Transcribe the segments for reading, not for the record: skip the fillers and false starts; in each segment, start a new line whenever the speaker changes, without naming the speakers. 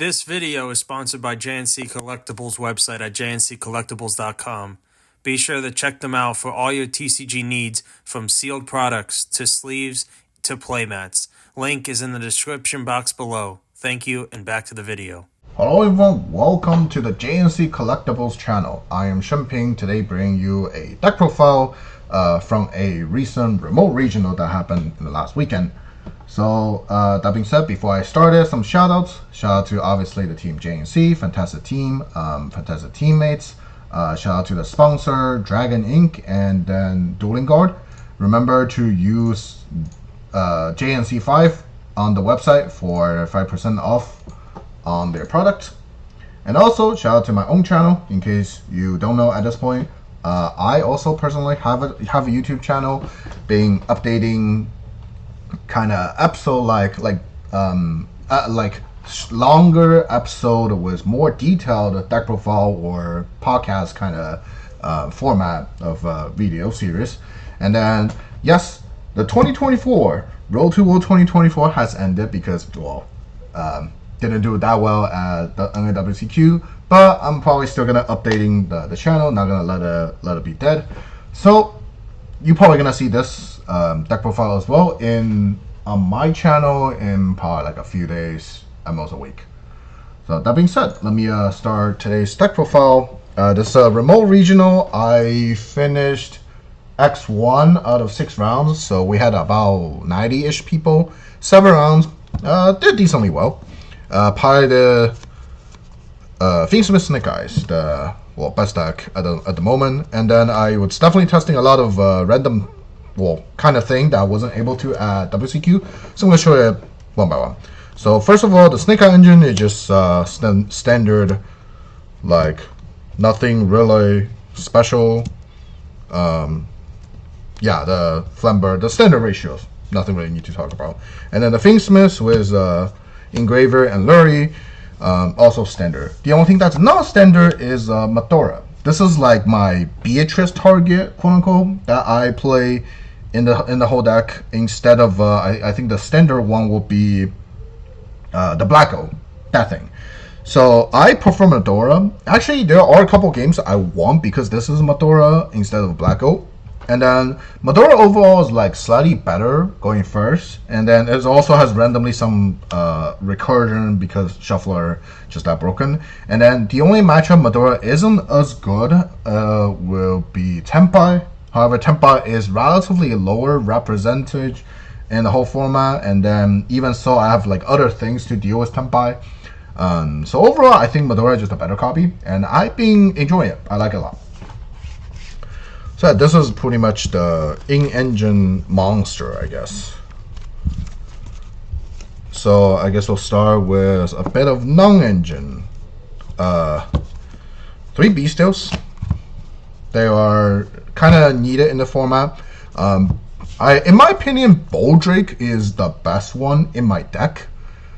This video is sponsored by JNC Collectibles website at jnccollectibles.com. Be sure to check them out for all your TCG needs, from sealed products to sleeves to playmats. Link is in the description box below. Thank you, and back to the video.
Hello everyone, welcome to the JNC Collectibles channel. I am Shunping, today bringing you a deck profile from a recent remote regional that happened in the last weekend. So that being said, before I started, some shoutouts. Shout out to obviously the team JNC, fantastic team, fantastic teammates. Shout out to the sponsor, Dragon Inc. and then Dueling Guard. Remember to use JNC5 on the website for 5% off on their product. And also shout out to my own channel, in case you don't know at this point. I also personally have a YouTube channel, being updating kind of episode like longer episode with more detailed deck profile or podcast kind of format of video series. And then yes, the 2024 Road to World 2024 has ended because didn't do that well at the NAWCQ, but I'm probably still gonna updating the channel, not gonna let it be dead. So you're probably gonna see this deck profile as well on my channel in probably like a few days, at most a week. So that being said, let me start today's deck profile. This remote regional, I finished X1 out of 6 rounds, so we had about 90-ish people. 7 rounds, did decently well. Probably the Fiendsmith Snakeeyes, the best deck at the moment. And then I was definitely testing a lot of random kind of thing that I wasn't able to at WCQ. So I'm going to show you one by one. So first of all, the Snakeeye engine is just standard, like nothing really special. Yeah, the Flamber, the standard ratios, nothing really need to talk about. And then the Fiendsmith with Engraver and Lurie, also standard. The only thing that's not standard is Madora. This is like my Beatrice target, quote unquote, that I play in the whole deck instead of I think the standard one will be the Blacko, that thing. So I prefer Madora. Actually, there are a couple games I want because this is Madora instead of Blacko. And then Madora overall is like slightly better going first, and then it also has randomly some recursion because Shuffler just got broken. And then the only matchup Madora isn't as good will be Tenpai. However, Tenpai is relatively lower represented in the whole format, and then even so, I have like other things to deal with Tenpai. So overall, I think Madora is just a better copy, and I've been enjoying it. I like it a lot. So this is pretty much the in-engine monster, I guess. So I guess we'll start with a bit of non-engine. 3 Bestials. They are kind of needed in the format. In my opinion, Boldrake is the best one in my deck.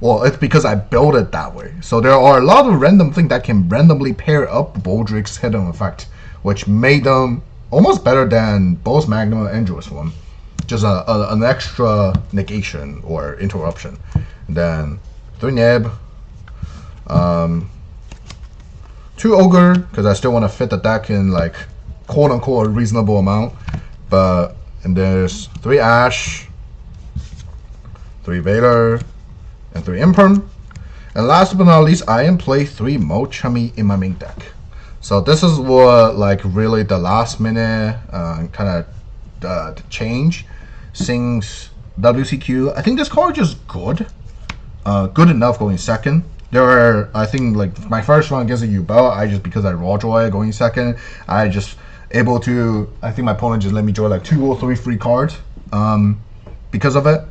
Well, it's because I built it that way. So there are a lot of random things that can randomly pair up Boldrake's hidden effect, which made them almost better than both Magnum and Angelus one. Just an extra negation or interruption. And then 3 Neb. 2 Ogre, because I still want to fit the deck in like quote unquote a reasonable amount. And there's 3 Ash, 3 Vader, and 3 Imperm. And last but not least, I am play 3 Mo Chummy in my main deck. So this is what like really the last minute kind of change since WCQ. I think this card is just good, good enough going second. There are, I think, like my first one against a Yugioh, because I raw draw it going second, I just able to. I think my opponent just let me draw like 2 or 3 free cards because of it.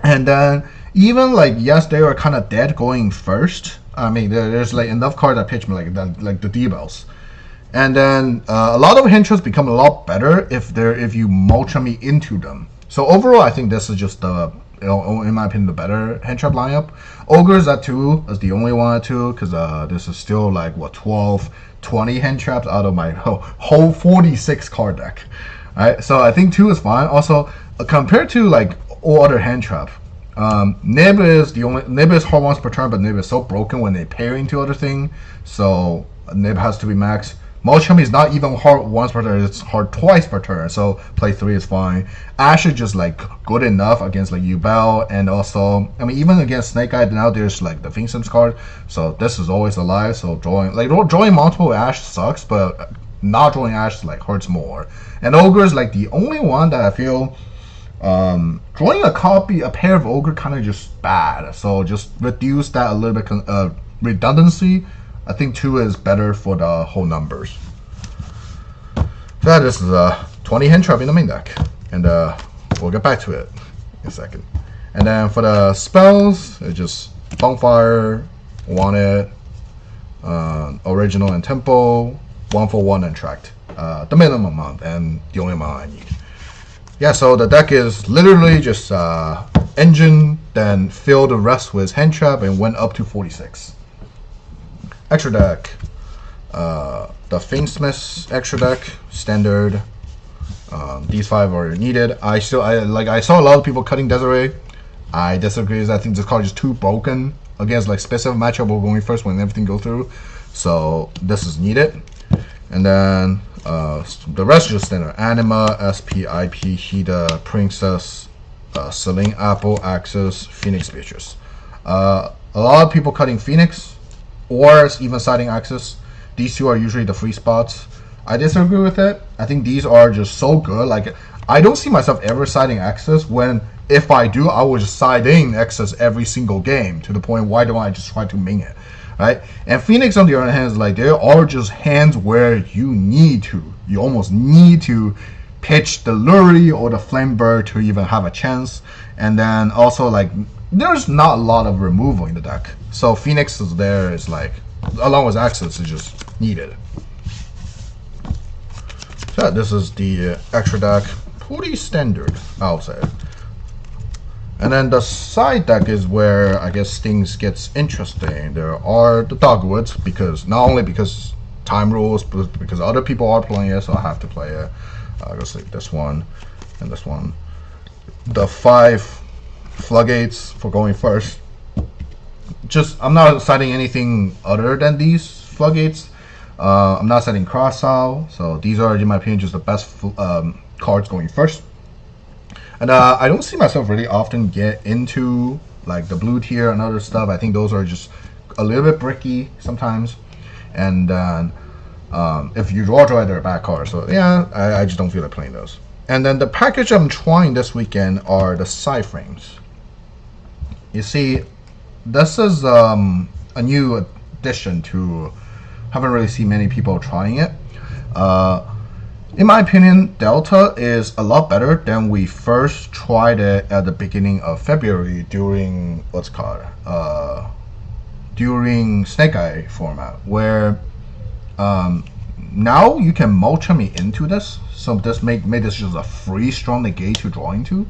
And then even like yes, they were kind of dead going first. I mean, there's like enough cards that pitch me like the D-Bells. And then a lot of henchers become a lot better if you mulch me into them. So overall, I think this is just the, in my opinion, the better henchtrap lineup. Ogres at 2 is the only one at 2 because this is still like what 12, 20 henchtraps out of my whole 46 card deck. Alright, so I think 2 is fine. Also, compared to like all other henchtrap, Nib is hard once per turn, but Nib is so broken when they pair into other thing, so Nib has to be max. Mochum is not even hard once per turn, it's hard twice per turn, so play 3 is fine. Ash is just like good enough against like Yubel, and also, I mean, even against Snakeeye, now there's like the Fiendsmith card, so this is always alive, so drawing multiple Ash sucks, but not drawing Ash like hurts more. And Ogre is like the only one that I feel drawing a pair of Ogre kind of just bad, so just reduce that a little bit redundancy. I think 2 is better for the whole numbers. So this is a 20 hand trap in the main deck, and we'll get back to it in a second. And then for the spells, it's just Bonfire, Wanted, Original and Tempo, 1 for 1 and Tract. The minimum amount and the only amount I need. Yeah, so the deck is literally just engine, then fill the rest with hand trap and went up to 46. Extra deck, the Fiendsmith extra deck, standard. These 5 are needed. I saw a lot of people cutting Desiree. I disagree. I think this card is too broken against like specific matchup we're going first when everything goes through. So this is needed. And then the rest is just standard. Anima, SP, IP, Hida, Princess, Celine, Apple, Axis, Phoenix, Beatrice. A lot of people cutting Phoenix, or even siding Axis. These 2 are usually the free spots. I disagree with it. I think these are just so good. Like, I don't see myself ever siding Axis, when if I do, I will just side in Axis every single game, to the point, why don't I just try to ming it, right? And Phoenix on the other hand is like, there are just hands where you almost need to pitch the Lurie or the Flamebird to even have a chance. And then also like, there's not a lot of removal in the deck, so Phoenix is there, is like, along with Axis, is just needed. So this is the extra deck, pretty standard, I'll say. And then the side deck is where I guess things gets interesting. There are the Dogwoods, because not only because time rules, but because other people are playing it, so I have to play it. I'll go select this one and this one. The 5 Floodgates for going first. Just, I'm not citing anything other than these Floodgates. I'm not citing Crossout, so these are, in my opinion, just the best cards going first. And I don't see myself really often get into like the blue tier and other stuff. I think those are just a little bit bricky sometimes. And if you draw, they're a bad card. So yeah, I just don't feel like playing those. And then the package I'm trying this weekend are the side frames. You see, this is a new addition to, haven't really seen many people trying it. In my opinion, Delta is a lot better than we first tried it at the beginning of February during during Snakeeye format, where now you can mulch me into this. So this made this just a free strong negate to draw into.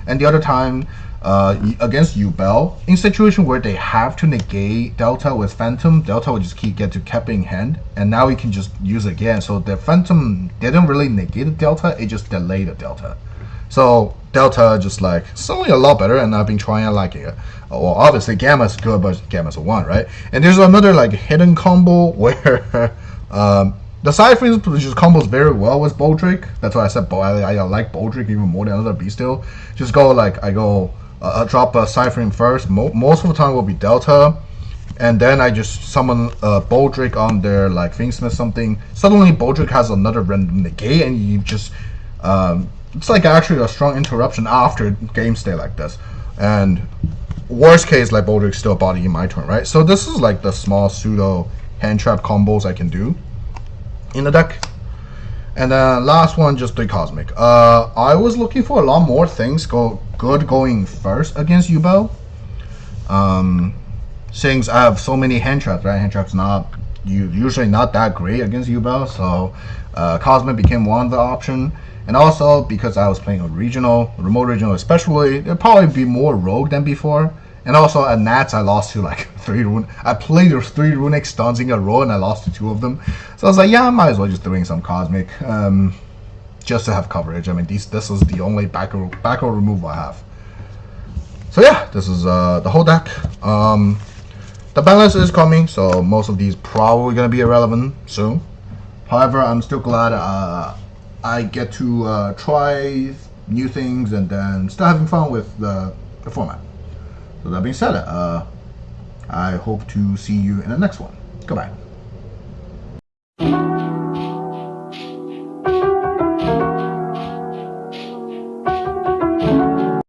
And the other time, against Yubel, in situation where they have to negate Delta with Phantom, Delta will just get to keep in hand, and now you can just use it again. So the Phantom didn't really negate the Delta, it just delayed the Delta. So Delta just like suddenly a lot better, and I've been trying to like it. Well, obviously Gamma's good, but Gamma's a 1, right? And there's another like hidden combo where the side frames just combos very well with Boldrick. That's why I said I like Boldrick even more than other Beastill. Just go like I drop a side frame first. Most of the time will be Delta, and then I just summon Boldrick on there like Fiendsmith something. Suddenly Boldrick has another random negate, and you just it's like actually a strong interruption after game state like this. And worst case, like Boldrick's still body in my turn, right? So this is like the small pseudo hand trap combos I can do in the deck. And then last one, just the Cosmic. I was looking for a lot more things good going first against Yubel. Since I have so many hand traps, right? Hand traps usually not that great against Yubel, so Cosmic became one of the option. And also because I was playing a remote regional especially, there'd probably be more rogue than before. And also at Nats, I lost to like 3 rune. I played 3 runic stuns in a row, and I lost to 2 of them. So I was like, yeah, I might as well just doing some Cosmic, just to have coverage. I mean, this is the only back row removal I have. So yeah, this is the whole deck. The balance is coming, so most of these probably gonna be irrelevant soon. However, I'm still glad I get to try new things and then still having fun with the format. So that being said, I hope to see you in the next one. Goodbye.